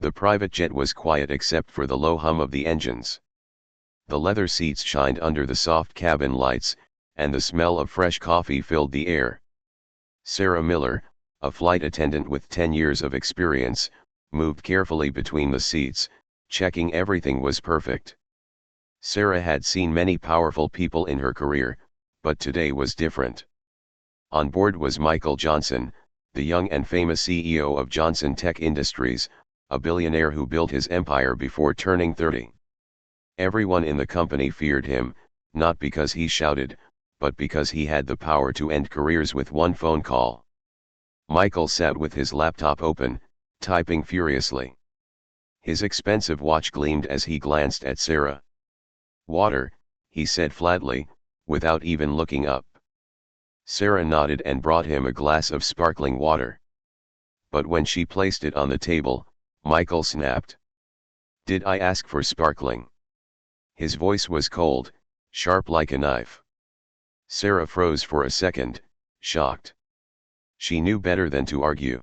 The private jet was quiet except for the low hum of the engines. The leather seats shined under the soft cabin lights, and the smell of fresh coffee filled the air. Sarah Miller, a flight attendant with 10 years of experience, moved carefully between the seats, checking everything was perfect. Sarah had seen many powerful people in her career, but today was different. On board was Michael Johnson, the young and famous CEO of Johnson Tech Industries, a billionaire who built his empire before turning 30. Everyone in the company feared him, not because he shouted, but because he had the power to end careers with one phone call. Michael sat with his laptop open, typing furiously. His expensive watch gleamed as he glanced at Sarah. "Water," he said flatly, without even looking up. Sarah nodded and brought him a glass of sparkling water. But when she placed it on the table, Michael snapped. "Did I ask for sparkling?" His voice was cold, sharp like a knife. Sarah froze for a second, shocked. She knew better than to argue.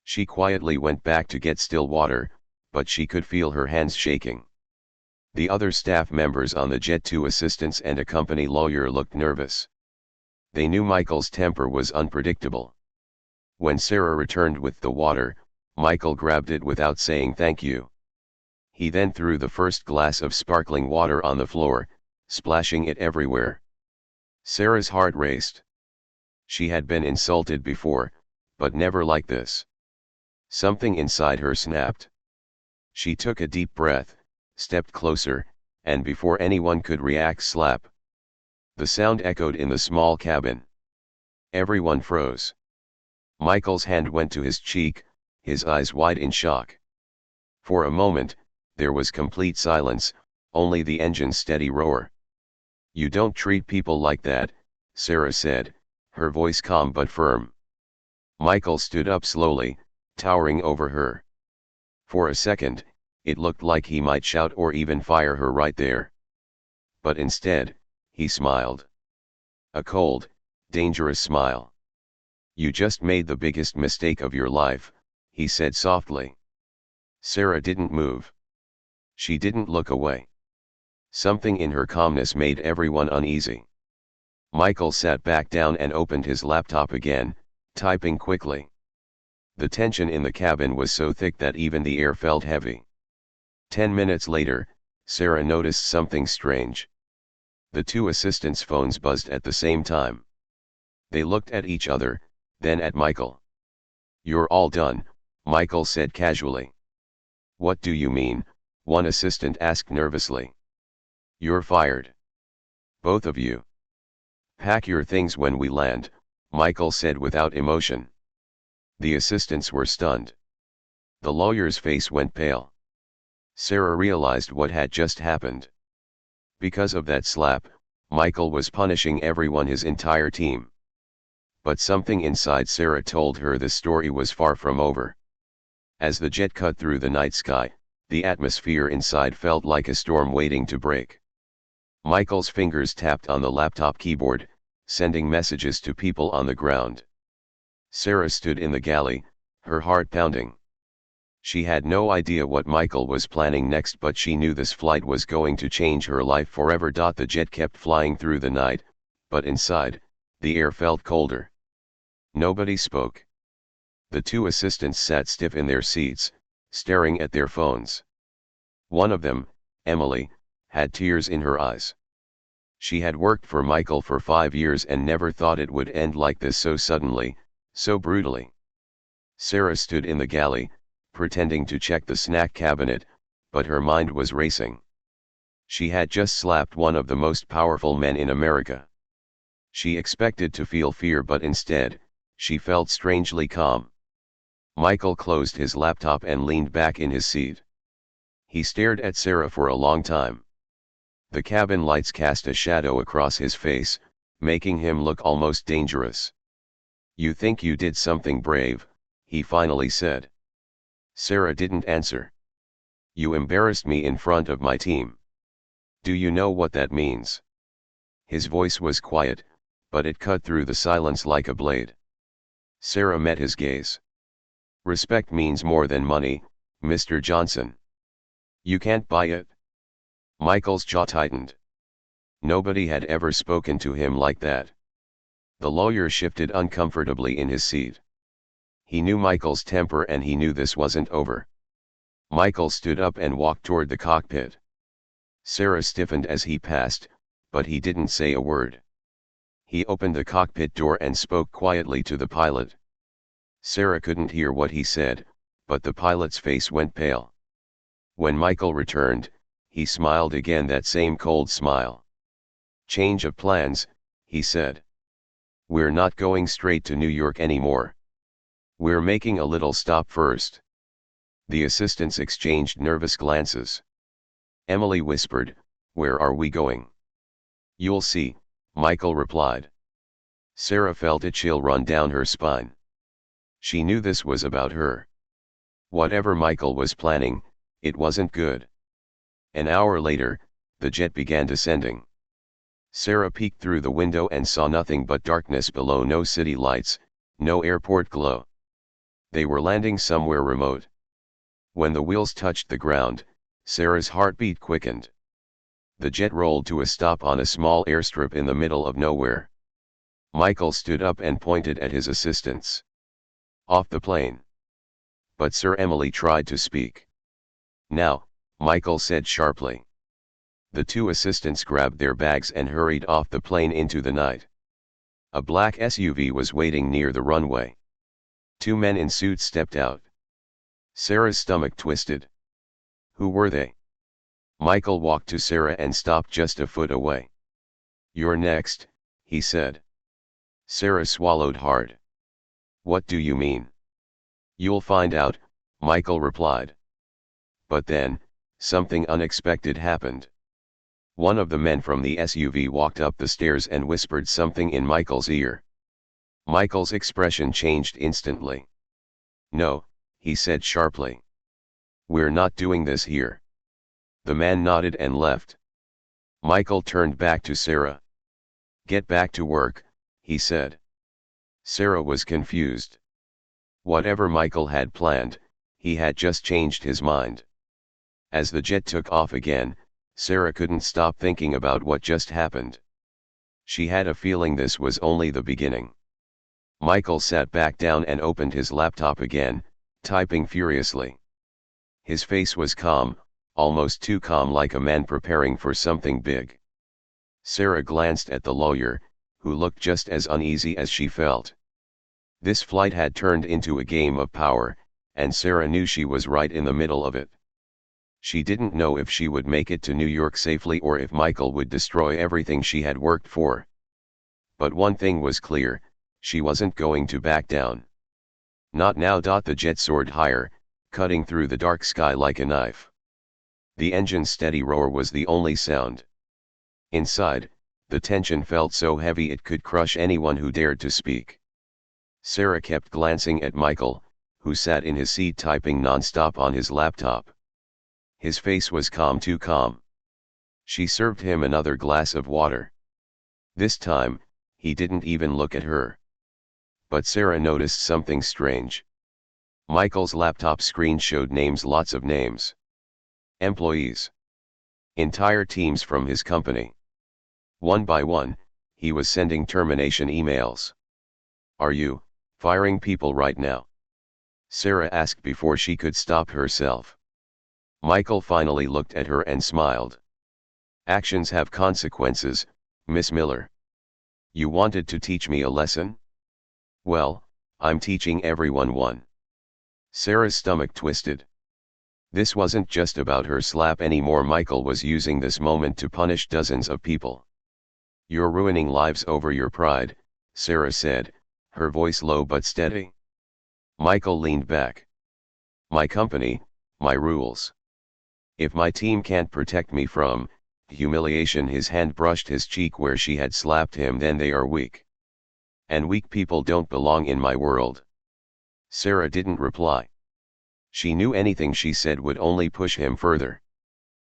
She quietly went back to get still water, but she could feel her hands shaking. The other staff members on the jet, 2 assistants and a company lawyer, looked nervous. They knew Michael's temper was unpredictable. When Sarah returned with the water, Michael grabbed it without saying thank you. He then threw the first glass of sparkling water on the floor, splashing it everywhere. Sarah's heart raced. She had been insulted before, but never like this. Something inside her snapped. She took a deep breath, stepped closer, and before anyone could react, slap. The sound echoed in the small cabin. Everyone froze. Michael's hand went to his cheek, his eyes wide in shock. For a moment, there was complete silence, only the engine's steady roar. "You don't treat people like that," Sarah said, her voice calm but firm. Michael stood up slowly, towering over her. For a second, it looked like he might shout or even fire her right there. But instead, he smiled. A cold, dangerous smile. "You just made the biggest mistake of your life," he said softly. Sarah didn't move. She didn't look away. Something in her calmness made everyone uneasy. Michael sat back down and opened his laptop again, typing quickly. The tension in the cabin was so thick that even the air felt heavy. 10 minutes later, Sarah noticed something strange. The 2 assistants' phones buzzed at the same time. They looked at each other, then at Michael. "You're all done," Michael said casually. "What do you mean?" one assistant asked nervously. "You're fired. Both of you. Pack your things when we land," Michael said without emotion. The assistants were stunned. The lawyer's face went pale. Sarah realized what had just happened. Because of that slap, Michael was punishing everyone, his entire team. But something inside Sarah told her the story was far from over. As the jet cut through the night sky, the atmosphere inside felt like a storm waiting to break. Michael's fingers tapped on the laptop keyboard, sending messages to people on the ground. Sarah stood in the galley, her heart pounding. She had no idea what Michael was planning next, but she knew this flight was going to change her life forever. The jet kept flying through the night, but inside, the air felt colder. Nobody spoke. The 2 assistants sat stiff in their seats, staring at their phones. One of them, Emily, had tears in her eyes. She had worked for Michael for 5 years and never thought it would end like this, so suddenly, so brutally. Sarah stood in the galley, pretending to check the snack cabinet, but her mind was racing. She had just slapped one of the most powerful men in America. She expected to feel fear, but instead, she felt strangely calm. Michael closed his laptop and leaned back in his seat. He stared at Sarah for a long time. The cabin lights cast a shadow across his face, making him look almost dangerous. "You think you did something brave," he finally said. Sarah didn't answer. "You embarrassed me in front of my team. Do you know what that means?" His voice was quiet, but it cut through the silence like a blade. Sarah met his gaze. "Respect means more than money," Mr. Johnson. You can't buy it? Michael's jaw tightened. Nobody had ever spoken to him like that. The lawyer shifted uncomfortably in his seat. He knew Michael's temper and he knew this wasn't over. Michael stood up and walked toward the cockpit. Sarah stiffened as he passed, but he didn't say a word. He opened the cockpit door and spoke quietly to the pilot. Sarah couldn't hear what he said, but the pilot's face went pale. When Michael returned, he smiled again, that same cold smile. "Change of plans," he said. "We're not going straight to New York anymore. We're making a little stop first." The assistants exchanged nervous glances. Emily whispered, "Where are we going?" "You'll see," Michael replied. Sarah felt a chill run down her spine. She knew this was about her. Whatever Michael was planning, it wasn't good. An hour later, the jet began descending. Sarah peeked through the window and saw nothing but darkness below, no city lights, no airport glow. They were landing somewhere remote. When the wheels touched the ground, Sarah's heartbeat quickened. The jet rolled to a stop on a small airstrip in the middle of nowhere. Michael stood up and pointed at his assistants. "Off the plane." But Sir Emily tried to speak. "Now," Michael said sharply. The two assistants grabbed their bags and hurried off the plane into the night. A black SUV was waiting near the runway. Two men in suits stepped out. Sarah's stomach twisted. Who were they? Michael walked to Sarah and stopped just a foot away. "You're next," he said. Sarah swallowed hard. "What do you mean?" "You'll find out," Michael replied. But then, something unexpected happened. One of the men from the SUV walked up the stairs and whispered something in Michael's ear. Michael's expression changed instantly. "No," he said sharply. "We're not doing this here." The man nodded and left. Michael turned back to Sarah. "Get back to work," he said. Sarah was confused. Whatever Michael had planned, he had just changed his mind. As the jet took off again, Sarah couldn't stop thinking about what just happened. She had a feeling this was only the beginning. Michael sat back down and opened his laptop again, typing furiously. His face was calm, almost too calm, like a man preparing for something big. Sarah glanced at the lawyer, who looked just as uneasy as she felt. This flight had turned into a game of power, and Sarah knew she was right in the middle of it. She didn't know if she would make it to New York safely or if Michael would destroy everything she had worked for. But one thing was clear, she wasn't going to back down. Not now. The jet soared higher, cutting through the dark sky like a knife. The engine's steady roar was the only sound. Inside, the tension felt so heavy it could crush anyone who dared to speak. Sarah kept glancing at Michael, who sat in his seat typing non-stop on his laptop. His face was calm, too calm. She served him another glass of water. This time, he didn't even look at her. But Sarah noticed something strange. Michael's laptop screen showed names, lots of names. Employees. Entire teams from his company. One by one, he was sending termination emails. "Are you firing people right now?" Sarah asked before she could stop herself. Michael finally looked at her and smiled. "Actions have consequences, Miss Miller. You wanted to teach me a lesson? Well, I'm teaching everyone one." Sarah's stomach twisted. This wasn't just about her slap anymore. Michael was using this moment to punish dozens of people. "You're ruining lives over your pride," Sarah said, her voice low but steady. Michael leaned back. "My company, my rules. If my team can't protect me from humiliation," his hand brushed his cheek where she had slapped him, "then they are weak. And weak people don't belong in my world." Sarah didn't reply. She knew anything she said would only push him further.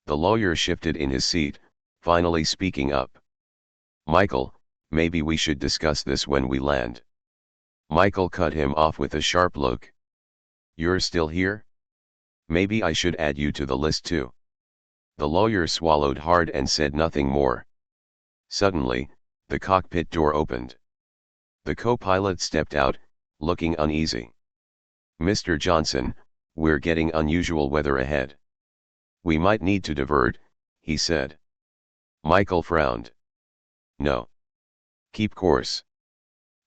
The lawyer shifted in his seat, finally speaking up. "Michael, maybe we should discuss this when we land." Michael cut him off with a sharp look. "You're still here?" Maybe I should add you to the list too. The lawyer swallowed hard and said nothing more. Suddenly, the cockpit door opened. The co-pilot stepped out, looking uneasy. "Mr. Johnson, we're getting unusual weather ahead. We might need to divert," he said. Michael frowned. "No. Keep course.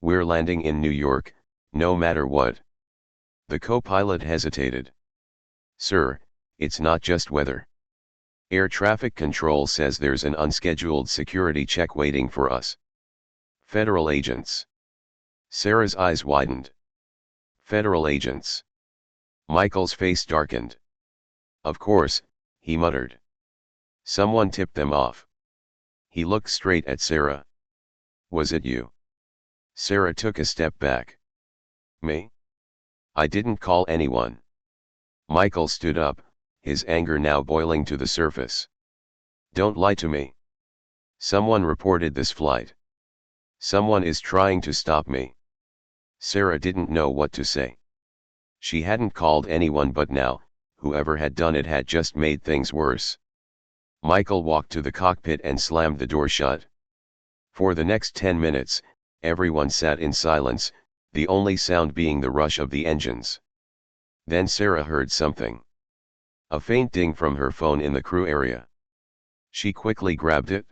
We're landing in New York, no matter what." The co-pilot hesitated. "Sir, it's not just weather. Air traffic control says there's an unscheduled security check waiting for us. Federal agents." Sarah's eyes widened. "Federal agents?" Michael's face darkened. "Of course," he muttered. "Someone tipped them off." He looked straight at Sarah. "Was it you?" Sarah took a step back. "Me? I didn't call anyone." Michael stood up, his anger now boiling to the surface. "Don't lie to me. Someone reported this flight. Someone is trying to stop me." Sarah didn't know what to say. She hadn't called anyone, but now, whoever had done it had just made things worse. Michael walked to the cockpit and slammed the door shut. For the next 10 minutes, everyone sat in silence, the only sound being the rush of the engines. Then Sarah heard something. A faint ding from her phone in the crew area. She quickly grabbed it.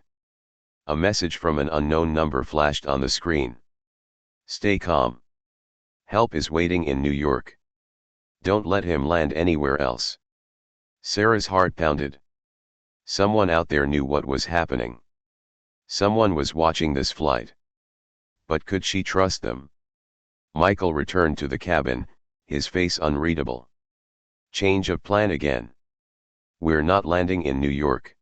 A message from an unknown number flashed on the screen. "Stay calm. Help is waiting in New York. Don't let him land anywhere else." Sarah's heart pounded. Someone out there knew what was happening. Someone was watching this flight. But could she trust them? Michael returned to the cabin, his face unreadable. "Change of plan again. We're not landing in New York.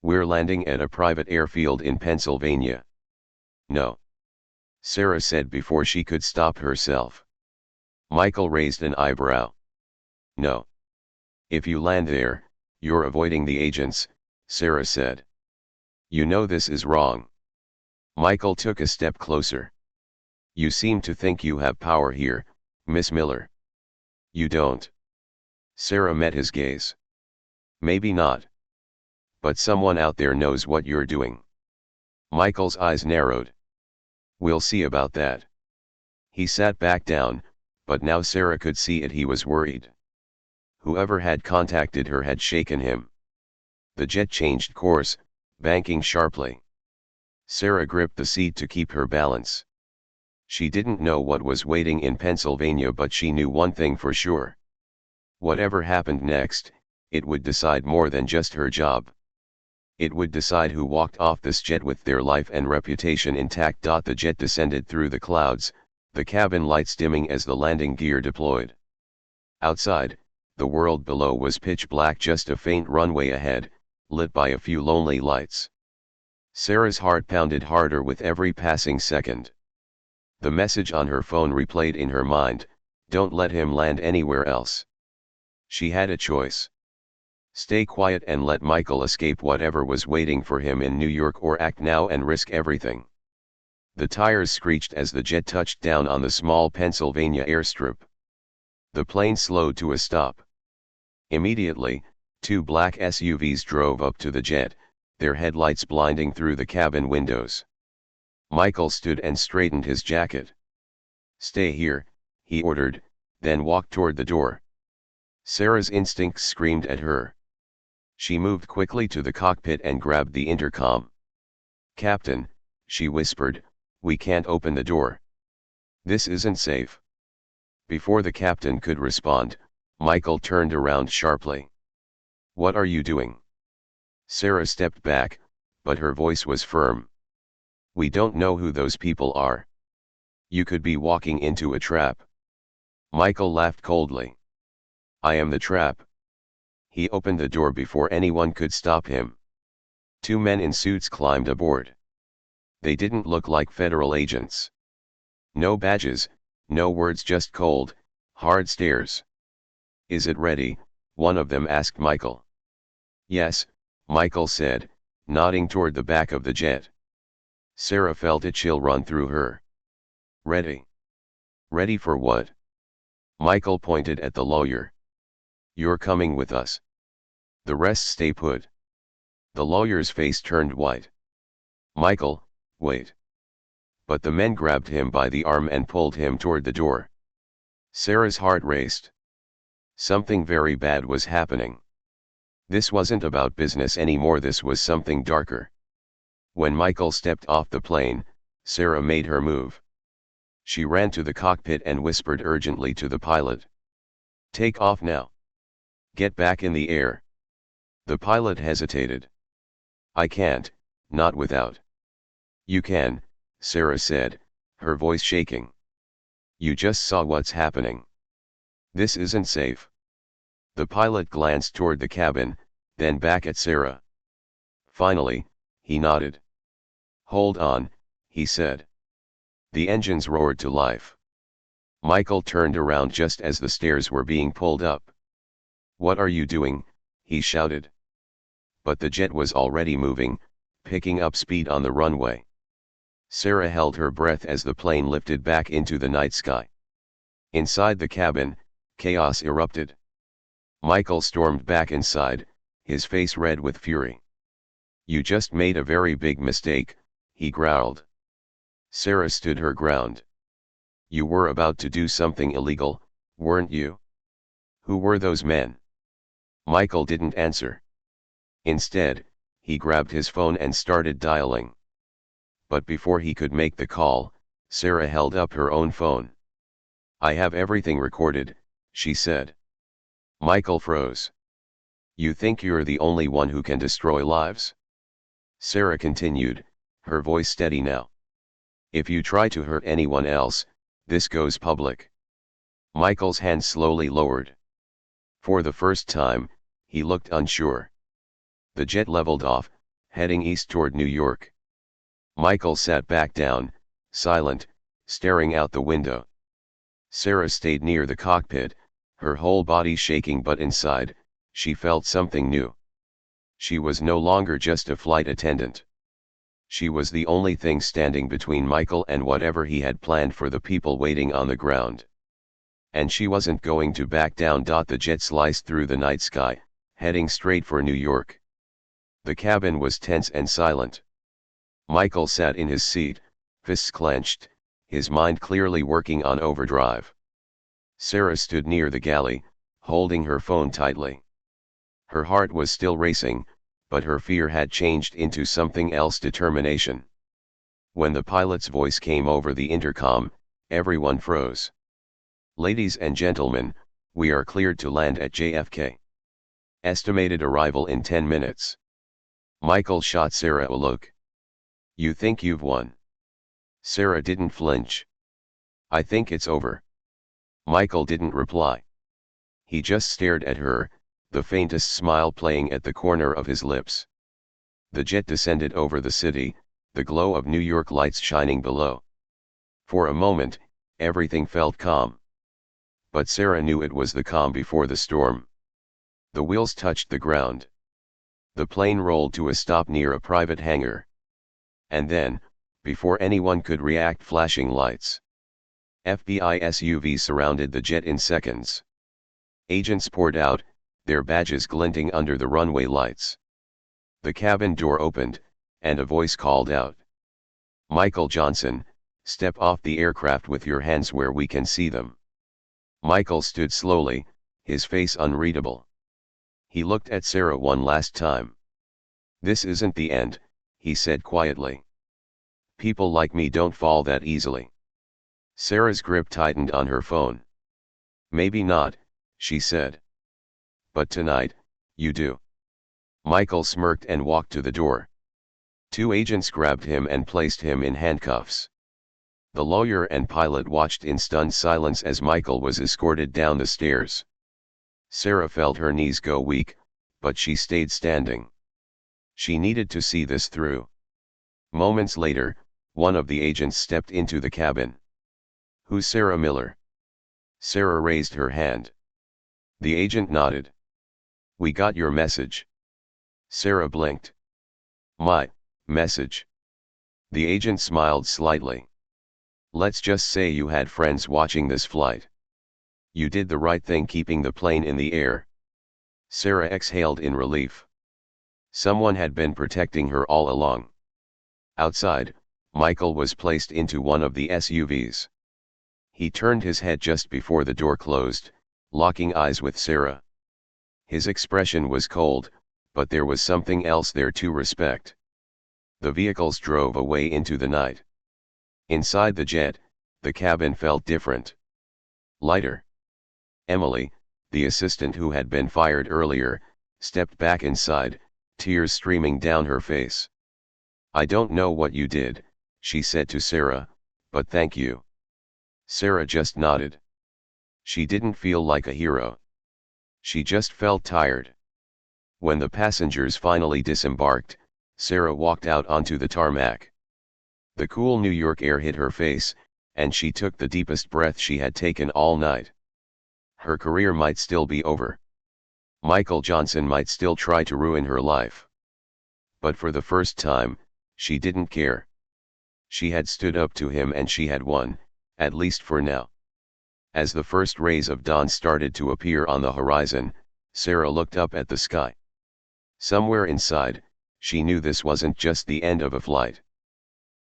We're landing at a private airfield in Pennsylvania." "No," Sarah said before she could stop herself. Michael raised an eyebrow. "No. If you land there, you're avoiding the agents," Sarah said. "You know this is wrong." Michael took a step closer. "You seem to think you have power here, Miss Miller." "You don't." Sarah met his gaze. "Maybe not. But someone out there knows what you're doing." Michael's eyes narrowed. "We'll see about that." He sat back down, but now Sarah could see it. He was worried. Whoever had contacted her had shaken him. The jet changed course, banking sharply. Sarah gripped the seat to keep her balance. She didn't know what was waiting in Pennsylvania, but she knew one thing for sure. Whatever happened next, it would decide more than just her job. It would decide who walked off this jet with their life and reputation intact. The jet descended through the clouds, the cabin lights dimming as the landing gear deployed. Outside, the world below was pitch black, just a faint runway ahead, lit by a few lonely lights. Sarah's heart pounded harder with every passing second. The message on her phone replayed in her mind, "Don't let him land anywhere else." She had a choice. Stay quiet and let Michael escape whatever was waiting for him in New York, or act now and risk everything. The tires screeched as the jet touched down on the small Pennsylvania airstrip. The plane slowed to a stop. Immediately, two black SUVs drove up to the jet, their headlights blinding through the cabin windows. Michael stood and straightened his jacket. "Stay here," he ordered, then walked toward the door. Sarah's instincts screamed at her. She moved quickly to the cockpit and grabbed the intercom. "Captain," she whispered, "we can't open the door. This isn't safe." Before the captain could respond, Michael turned around sharply. "What are you doing?" Sarah stepped back, but her voice was firm. "We don't know who those people are. You could be walking into a trap." Michael laughed coldly. "I am the trap." He opened the door before anyone could stop him. Two men in suits climbed aboard. They didn't look like federal agents. No badges, no words, just cold, hard stares. "Is it ready?" one of them asked Michael. "Yes," Michael said, nodding toward the back of the jet. Sarah felt a chill run through her. "Ready? Ready for what?" Michael pointed at the lawyer. You're coming with us. The rest stay put. The lawyer's face turned white. Michael, wait. But the men grabbed him by the arm and pulled him toward the door. Sarah's heart raced. Something very bad was happening. This wasn't about business anymore, this was something darker. When Michael stepped off the plane, Sarah made her move. She ran to the cockpit and whispered urgently to the pilot. Take off now. Get back in the air. The pilot hesitated. I can't, not without. You can, Sarah said, her voice shaking. You just saw what's happening. This isn't safe. The pilot glanced toward the cabin, then back at Sarah. Finally, he nodded. Hold on, he said. The engines roared to life. Michael turned around just as the stairs were being pulled up. What are you doing? He shouted. But the jet was already moving, picking up speed on the runway. Sarah held her breath as the plane lifted back into the night sky. Inside the cabin, chaos erupted. Michael stormed back inside, his face red with fury. You just made a very big mistake, he growled. Sarah stood her ground. You were about to do something illegal, weren't you? Who were those men? Michael didn't answer. Instead, he grabbed his phone and started dialing. But before he could make the call, Sarah held up her own phone. I have everything recorded, she said. Michael froze. You think you're the only one who can destroy lives? Sarah continued, her voice steady now. If you try to hurt anyone else, this goes public. Michael's hand slowly lowered. For the first time, he looked unsure. The jet leveled off, heading east toward New York. Michael sat back down, silent, staring out the window. Sarah stayed near the cockpit, her whole body shaking, but inside, she felt something new. She was no longer just a flight attendant. She was the only thing standing between Michael and whatever he had planned for the people waiting on the ground. And she wasn't going to back down. The jet sliced through the night sky, heading straight for New York. The cabin was tense and silent. Michael sat in his seat, fists clenched, his mind clearly working on overdrive. Sarah stood near the galley, holding her phone tightly. Her heart was still racing, but her fear had changed into something else: determination. When the pilot's voice came over the intercom, everyone froze. Ladies and gentlemen, we are cleared to land at JFK. Estimated arrival in 10 minutes. Michael shot Sarah a look. You think you've won? Sarah didn't flinch. I think it's over. Michael didn't reply. He just stared at her, the faintest smile playing at the corner of his lips. The jet descended over the city, the glow of New York lights shining below. For a moment, everything felt calm. But Sarah knew it was the calm before the storm. The wheels touched the ground. The plane rolled to a stop near a private hangar. And then, before anyone could react, flashing lights. FBI SUVs surrounded the jet in seconds. Agents poured out, their badges glinting under the runway lights. The cabin door opened, and a voice called out. Michael Johnson, step off the aircraft with your hands where we can see them. Michael stood slowly, his face unreadable. He looked at Sarah one last time. This isn't the end, he said quietly. People like me don't fall that easily. Sarah's grip tightened on her phone. Maybe not, she said. But tonight, you do. Michael smirked and walked to the door. Two agents grabbed him and placed him in handcuffs. The lawyer and pilot watched in stunned silence as Michael was escorted down the stairs. Sarah felt her knees go weak, but she stayed standing. She needed to see this through. Moments later, one of the agents stepped into the cabin. Who's Sarah Miller? Sarah raised her hand. The agent nodded. We got your message. Sarah blinked. My message? The agent smiled slightly. Let's just say you had friends watching this flight. You did the right thing keeping the plane in the air. Sarah exhaled in relief. Someone had been protecting her all along. Outside, Michael was placed into one of the SUVs. He turned his head just before the door closed, locking eyes with Sarah. His expression was cold, but there was something else there to respect. The vehicles drove away into the night. Inside the jet, the cabin felt different. Lighter. Emily, the assistant who had been fired earlier, stepped back inside, tears streaming down her face. "I don't know what you did," she said to Sarah, "but thank you." Sarah just nodded. She didn't feel like a hero. She just felt tired. When the passengers finally disembarked, Sarah walked out onto the tarmac. The cool New York air hit her face, and she took the deepest breath she had taken all night. Her career might still be over. Michael Johnson might still try to ruin her life. But for the first time, she didn't care. She had stood up to him and she had won, at least for now. As the first rays of dawn started to appear on the horizon, Sarah looked up at the sky. Somewhere inside, she knew this wasn't just the end of a flight.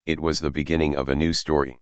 It was the beginning of a new story.